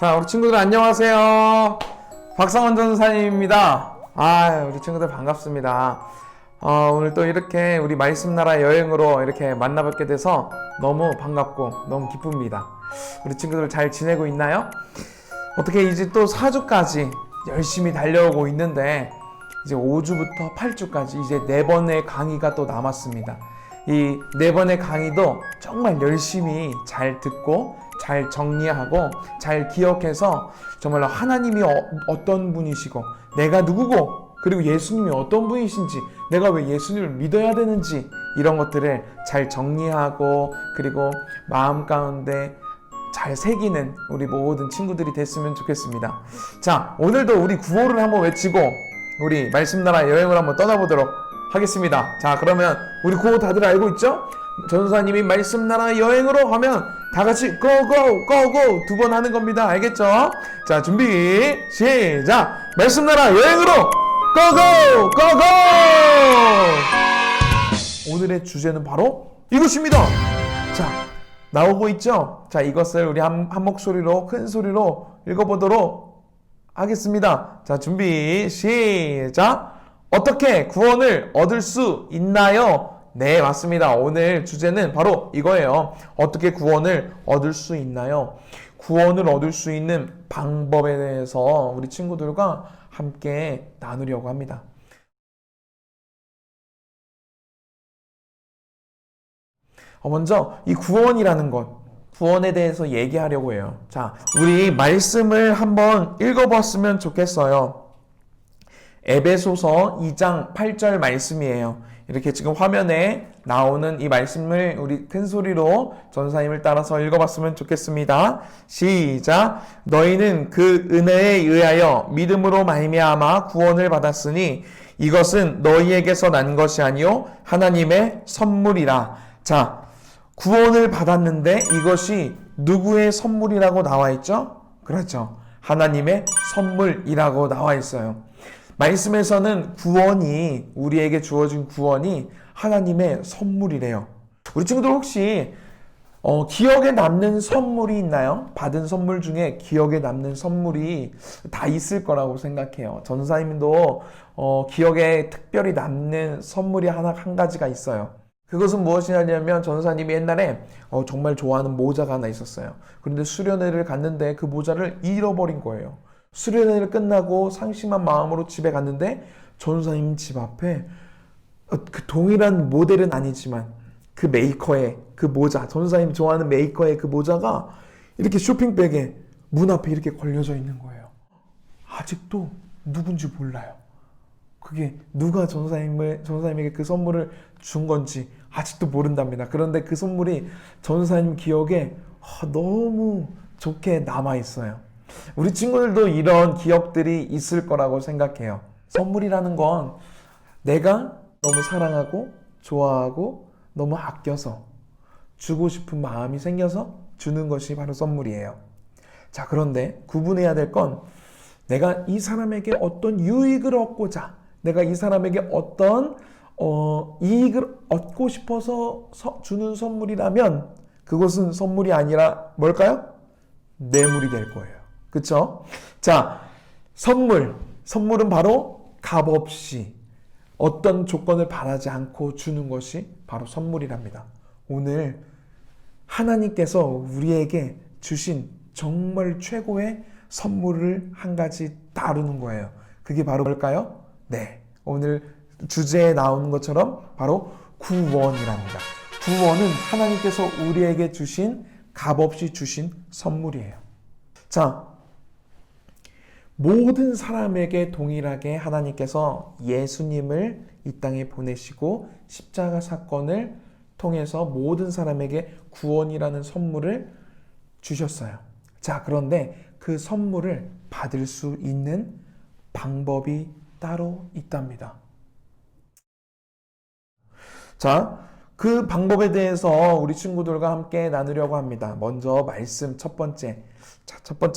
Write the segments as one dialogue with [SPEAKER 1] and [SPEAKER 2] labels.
[SPEAKER 1] 자, 우리 친구들 안녕하세요. 박상원 전사님입니다. 우리 친구들 반갑습니다. 오늘 또 이렇게 우리 말씀나라 여행으로 이렇게 만나뵙게 돼서 너무 반갑고 너무 기쁩니다. 우리 친구들 잘 지내고 있나요? 어떻게 이제 또 4주까지 열심히 달려오고 있는데 이제 5주부터 8주까지 이제 4번의 강의가 또 남았습니다. 이 4번의 강의도 정말 열심히 잘 듣고 잘 정리하고 잘 기억해서 정말로 하나님이 어떤 분이시고 내가 누구고 그리고 예수님이 어떤 분이신지 내가 왜 예수님을 믿어야 되는지 이런 것들을 잘 정리하고 그리고 마음 가운데 잘 새기는 우리 모든 친구들이 됐으면 좋겠습니다. 자, 오늘도 우리 구호를 한번 외치고 우리 말씀나라 여행을 한번 떠나보도록 하겠습니다. 자, 그러면 우리 구호 다들 알고 있죠? 전도사님이 말씀나라 여행으로 하면 다 같이 고고 고고 2번 하는 겁니다. 알겠죠? 자, 준비 시작! 말씀나라 여행으로 고고 고고! 오늘의 주제는 바로 이것입니다. 자, 나오고 있죠? 자, 이것을 우리 한 목소리로 큰 소리로 읽어보도록 하겠습니다. 자, 준비 시작! 어떻게 구원을 얻을 수 있나요? 네, 맞습니다. 오늘 주제는 바로 이거예요. 어떻게 구원을 얻을 수 있나요? 구원을 얻을 수 있는 방법에 대해서 우리 친구들과 함께 나누려고 합니다. 먼저 이 구원이라는 것, 구원에 대해서 얘기하려고 해요. 자, 우리 말씀을 한번 읽어봤으면 좋겠어요. 에베소서 2장 8절 말씀이에요. 이렇게 지금 화면에 나오는 이 말씀을 우리 큰 소리로 전사님을 따라서 읽어봤으면 좋겠습니다. 시작! 너희는 그 은혜에 의하여 믿음으로 말미암아 구원을 받았으니 이것은 너희에게서 난 것이 아니요 하나님의 선물이라. 자, 구원을 받았는데 이것이 누구의 선물이라고 나와 있죠? 그렇죠. 하나님의 선물이라고 나와 있어요. 말씀에서는 구원이 우리에게 주어진 구원이 하나님의 선물이래요. 우리 친구들 혹시 기억에 남는 선물이 있나요? 받은 선물 중에 기억에 남는 선물이 다 있을 거라고 생각해요. 전사님도 기억에 특별히 남는 선물이 한 가지가 있어요. 그것은 무엇이냐면 전사님이 옛날에 정말 좋아하는 모자가 하나 있었어요. 그런데 수련회를 갔는데 그 모자를 잃어버린 거예요. 수련회를 끝나고 상심한 마음으로 집에 갔는데 전사님 집 앞에 그 동일한 모델은 아니지만 그 메이커의 그 모자, 전사님 좋아하는 메이커의 그 모자가 이렇게 쇼핑백에 문 앞에 이렇게 걸려져 있는 거예요. 아직도 누군지 몰라요. 그게 누가 전사님에게 그 선물을 준 건지 아직도 모른답니다. 그런데 그 선물이 전사님 기억에 너무 좋게 남아 있어요. 우리 친구들도 이런 기억들이 있을 거라고 생각해요. 선물이라는 건 내가 너무 사랑하고 좋아하고 너무 아껴서 주고 싶은 마음이 생겨서 주는 것이 바로 선물이에요. 자, 그런데 구분해야 될 건 내가 이 사람에게 어떤 유익을 얻고자 내가 이 사람에게 어떤 이익을 얻고 싶어서 주는 선물이라면 그것은 선물이 아니라 뭘까요? 뇌물이 될 거예요. 그쵸? 자, 선물은 바로 값없이 어떤 조건을 바라지 않고 주는 것이 바로 선물이랍니다. 오늘 하나님께서 우리에게 주신 정말 최고의 선물을 한 가지 다루는 거예요. 그게 바로 뭘까요? 네, 오늘 주제에 나오는 것처럼 바로 구원이랍니다. 구원은 하나님께서 우리에게 주신 값없이 주신 선물이에요. 자, 모든 사람에게 동일하게 하나님께서 예수님을 이 땅에 보내시고 십자가 사건을 통해서 모든 사람에게 구원이라는 선물을 주셨어요. 자, 그런데 그 선물을 받을 수 있는 방법이 따로 있답니다. 자, 그 방법에 대해서 우리 친구들과 함께 나누려고 합니다. 먼저 말씀 첫 번째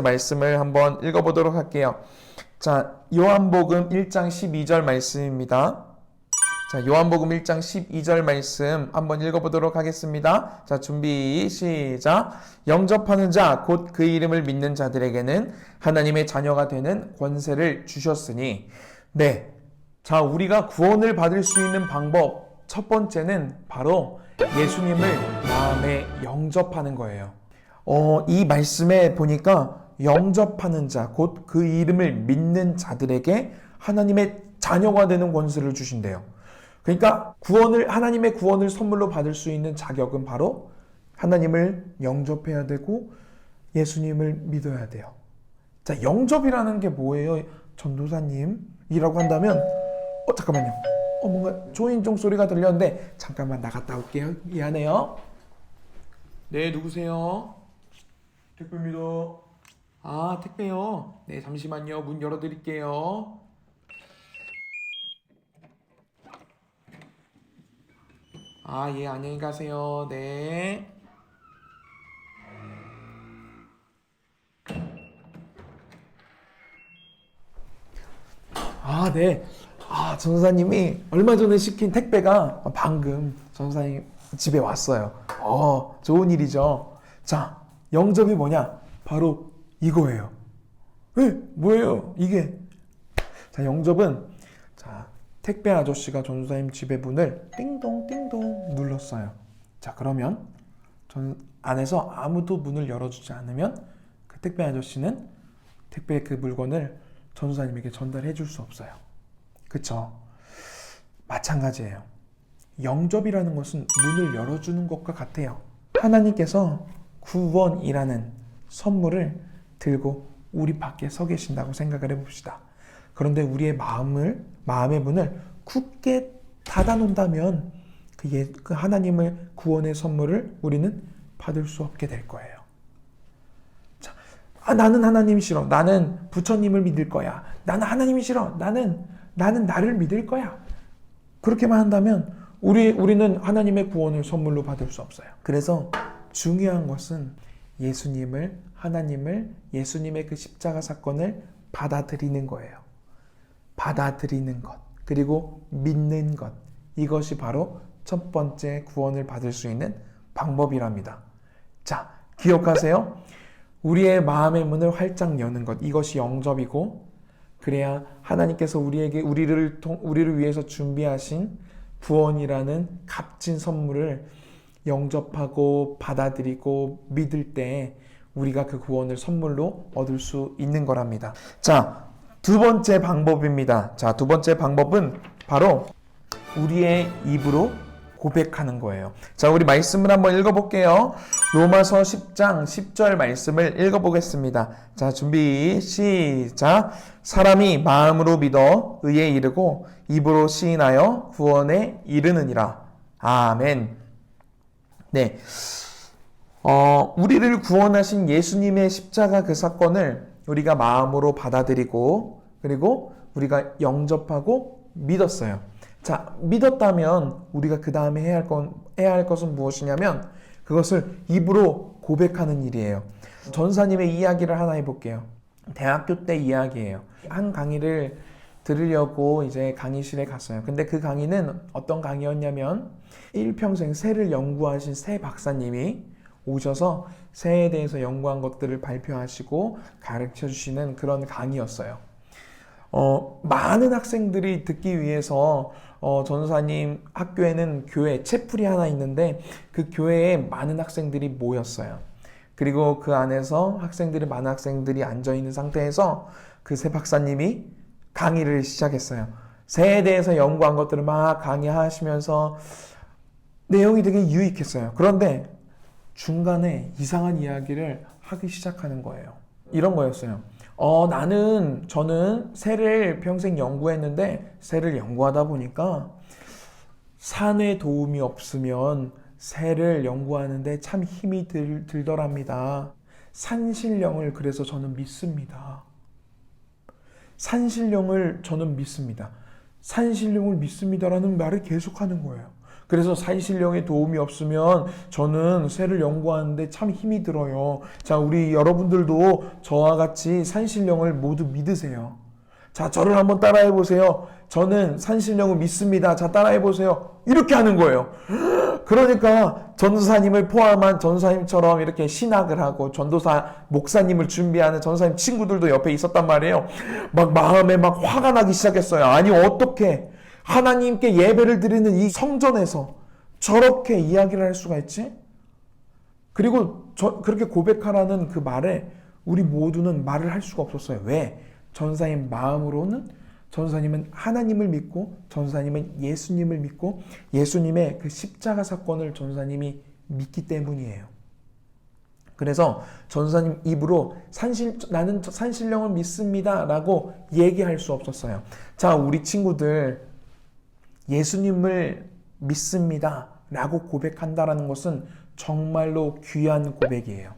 [SPEAKER 1] 말씀을 한번 읽어보도록 할게요. 자, 요한복음 1장 12절 말씀입니다. 자, 요한복음 1장 12절 말씀 한번 읽어보도록 하겠습니다. 자, 준비, 시작. 영접하는 자, 곧 그 이름을 믿는 자들에게는 하나님의 자녀가 되는 권세를 주셨으니. 네. 자, 우리가 구원을 받을 수 있는 방법, 첫 번째는 바로 예수님을 마음에 영접하는 거예요. 이 말씀에 보니까 영접하는 자, 곧 그 이름을 믿는 자들에게 하나님의 자녀가 되는 권세를 주신대요. 그러니까 하나님의 구원을 선물로 받을 수 있는 자격은 바로 하나님을 영접해야 되고 예수님을 믿어야 돼요. 자, 영접이라는 게 뭐예요? 전도사님이라고 한다면, 잠깐만요. 뭔가 초인종 소리가 들렸는데, 잠깐만 나갔다 올게요. 미안해요. 네, 누구세요? 택배입니다. 아, 택배요? 네, 잠시만요. 문 열어드릴게요. 아, 예, 안녕히 가세요. 네. 아, 네. 전사님이 얼마 전에 시킨 택배가 방금 전사님 집에 왔어요. 좋은 일이죠. 자, 영접이 뭐냐? 바로 이거예요. 뭐예요? 이게. 자, 영접은, 자, 택배 아저씨가 전사님 집에 문을 띵동 띵동 눌렀어요. 자, 그러면 안에서 아무도 문을 열어주지 않으면 그 택배 아저씨는 택배의 그 물건을 전사님에게 전달해 줄 수 없어요. 그쵸? 마찬가지예요. 영접이라는 것은 문을 열어주는 것과 같아요. 하나님께서 구원이라는 선물을 들고 우리 밖에 서 계신다고 생각을 해봅시다. 그런데 우리의 마음의 문을 굳게 닫아놓는다면 그 하나님의 구원의 선물을 우리는 받을 수 없게 될 거예요. 자, 나는 하나님 싫어. 나는 부처님을 믿을 거야. 나는 하나님이 싫어. 나는 나를 믿을 거야. 그렇게만 한다면 우리는 하나님의 구원을 선물로 받을 수 없어요. 그래서 중요한 것은 예수님의 그 십자가 사건을 받아들이는 거예요. 받아들이는 것, 그리고 믿는 것. 이것이 바로 첫 번째 구원을 받을 수 있는 방법이랍니다. 자, 기억하세요. 우리의 마음의 문을 활짝 여는 것, 이것이 영접이고, 그래야 하나님께서 우리를 위해서 준비하신 구원이라는 값진 선물을 영접하고 받아들이고 믿을 때 우리가 그 구원을 선물로 얻을 수 있는 거랍니다. 자, 두 번째 방법입니다. 자, 두 번째 방법은 바로 우리의 입으로 고백하는 거예요. 자, 우리 말씀을 한번 읽어볼게요. 로마서 10장 10절 말씀을 읽어보겠습니다. 자, 준비, 시작. 사람이 마음으로 믿어 의에 이르고 입으로 시인하여 구원에 이르느니라. 아멘. 네. 우리를 구원하신 예수님의 십자가 그 사건을 우리가 마음으로 받아들이고, 그리고 우리가 영접하고 믿었어요. 자, 믿었다면 우리가 그 다음에 해야 할 것은 무엇이냐면 그것을 입으로 고백하는 일이에요. 전사님의 이야기를 하나 해볼게요. 대학교 때 이야기예요. 한 강의를 들으려고 이제 강의실에 갔어요. 근데 그 강의는 어떤 강의였냐면 일평생 새를 연구하신 새 박사님이 오셔서 새에 대해서 연구한 것들을 발표하시고 가르쳐 주시는 그런 강의였어요. 많은 학생들이 듣기 위해서 전사님 학교에는 교회 채플이 하나 있는데 그 교회에 많은 학생들이 모였어요. 그리고 그 안에서 많은 학생들이 앉아있는 상태에서 그 새 박사님이 강의를 시작했어요. 새에 대해서 연구한 것들을 막 강의하시면서 내용이 되게 유익했어요. 그런데 중간에 이상한 이야기를 하기 시작하는 거예요. 이런 거였어요. 저는 새를 평생 연구했는데 새를 연구하다 보니까 산의 도움이 없으면 새를 연구하는데 참 힘이 들더랍니다. 산신령을 그래서 저는 믿습니다. 산신령을 저는 믿습니다. 산신령을 믿습니다라는 말을 계속하는 거예요. 그래서 산신령의 도움이 없으면 저는 새를 연구하는데 참 힘이 들어요. 자, 우리 여러분들도 저와 같이 산신령을 모두 믿으세요. 자, 저를 한번 따라해 보세요. 저는 산신령을 믿습니다. 자, 따라해 보세요. 이렇게 하는 거예요. 그러니까 전도사님을 포함한 전도사님처럼 이렇게 신학을 하고 전도사 목사님을 준비하는 전도사님 친구들도 옆에 있었단 말이에요. 막 마음에 막 화가 나기 시작했어요. 아니, 어떻게 하나님께 예배를 드리는 이 성전에서 저렇게 이야기를 할 수가 있지? 그리고 그렇게 고백하라는 그 말에 우리 모두는 말을 할 수가 없었어요. 왜? 전사님 마음으로는 전사님은 하나님을 믿고 전사님은 예수님을 믿고 예수님의 그 십자가 사건을 전사님이 믿기 때문이에요. 그래서 전사님 입으로 나는 산신령을 믿습니다 라고 얘기할 수 없었어요. 자, 우리 친구들 예수님을 믿습니다 라고 고백한다라는 것은 정말로 귀한 고백이에요.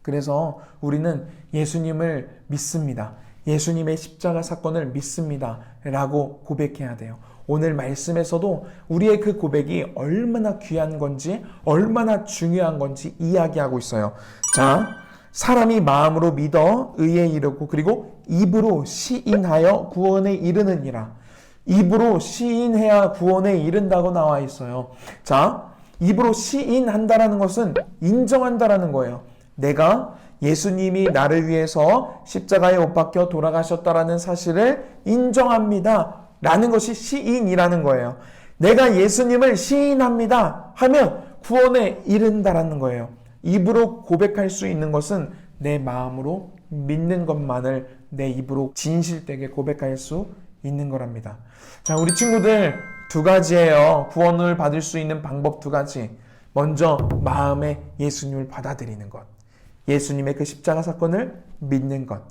[SPEAKER 1] 그래서 우리는 예수님을 믿습니다. 예수님의 십자가 사건을 믿습니다 라고 고백해야 돼요. 오늘 말씀에서도 우리의 그 고백이 얼마나 귀한 건지 얼마나 중요한 건지 이야기하고 있어요. 자, 사람이 마음으로 믿어 의에 이르고 그리고 입으로 시인하여 구원에 이르느니라. 입으로 시인해야 구원에 이른다고 나와 있어요. 자, 입으로 시인한다라는 것은 인정한다라는 거예요. 내가 예수님이 나를 위해서 십자가에 못 박혀 돌아가셨다라는 사실을 인정합니다 라는 것이 시인이라는 거예요. 내가 예수님을 시인합니다 하면 구원에 이른다라는 거예요. 입으로 고백할 수 있는 것은 내 마음으로 믿는 것만을 내 입으로 진실되게 고백할 수 있는 거랍니다. 자, 우리 친구들 두 가지예요. 구원을 받을 수 있는 방법 두 가지. 먼저 마음에 예수님을 받아들이는 것. 예수님의 그 십자가 사건을 믿는 것.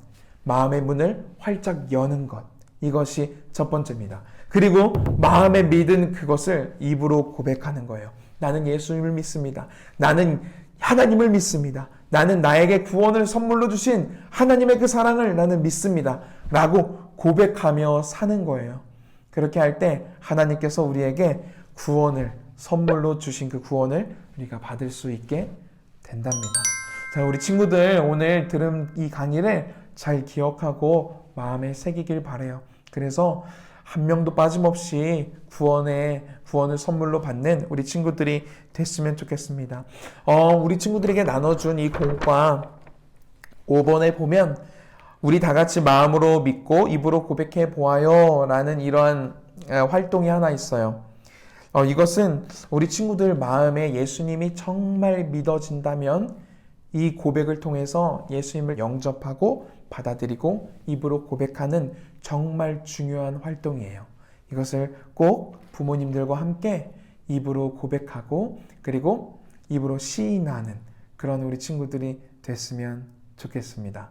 [SPEAKER 1] 마음의 문을 활짝 여는 것. 이것이 첫 번째입니다. 그리고 마음에 믿은 그것을 입으로 고백하는 거예요. 나는 예수님을 믿습니다. 나는 하나님을 믿습니다. 나는 나에게 구원을 선물로 주신 하나님의 그 사랑을 나는 믿습니다. 라고 고백하며 사는 거예요. 그렇게 할 때 하나님께서 우리에게 구원을 선물로 주신 그 구원을 우리가 받을 수 있게 된답니다. 자, 우리 친구들 오늘 들은 이 강의를 잘 기억하고 마음에 새기길 바라요. 그래서 한 명도 빠짐없이 구원을 선물로 받는 우리 친구들이 됐으면 좋겠습니다. 우리 친구들에게 나눠준 이 공과 5번에 보면 우리 다 같이 마음으로 믿고 입으로 고백해 보아요 라는 이러한 활동이 하나 있어요. 이것은 우리 친구들 마음에 예수님이 정말 믿어진다면 이 고백을 통해서 예수님을 영접하고 받아들이고 입으로 고백하는 정말 중요한 활동이에요. 이것을 꼭 부모님들과 함께 입으로 고백하고 그리고 입으로 시인하는 그런 우리 친구들이 됐으면 좋겠습니다.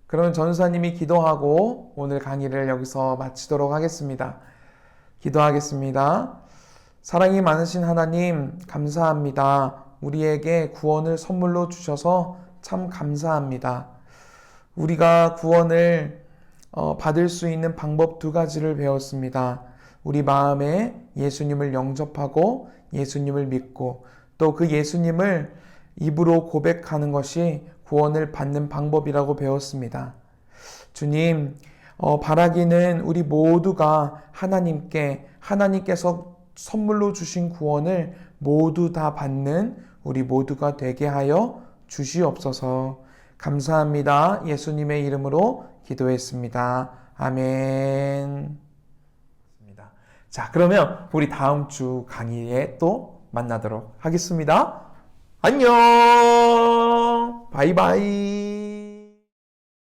[SPEAKER 1] 그러면 전사님이 기도하고 오늘 강의를 여기서 마치도록 하겠습니다. 기도하겠습니다. 사랑이 많으신 하나님 감사합니다. 우리에게 구원을 선물로 주셔서 참 감사합니다. 우리가 구원을 받을 수 있는 방법 두 가지를 배웠습니다. 우리 마음에 예수님을 영접하고 예수님을 믿고 또 그 예수님을 입으로 고백하는 것이 구원을 받는 방법이라고 배웠습니다. 주님, 바라기는 우리 모두가 하나님께서 선물로 주신 구원을 모두 다 받는 우리 모두가 되게 하여 주시옵소서. 감사합니다. 예수님의 이름으로 기도했습니다. 아멘. 자, 그러면 우리 다음 주 강의에 또 만나도록 하겠습니다. 안녕. 바이바이.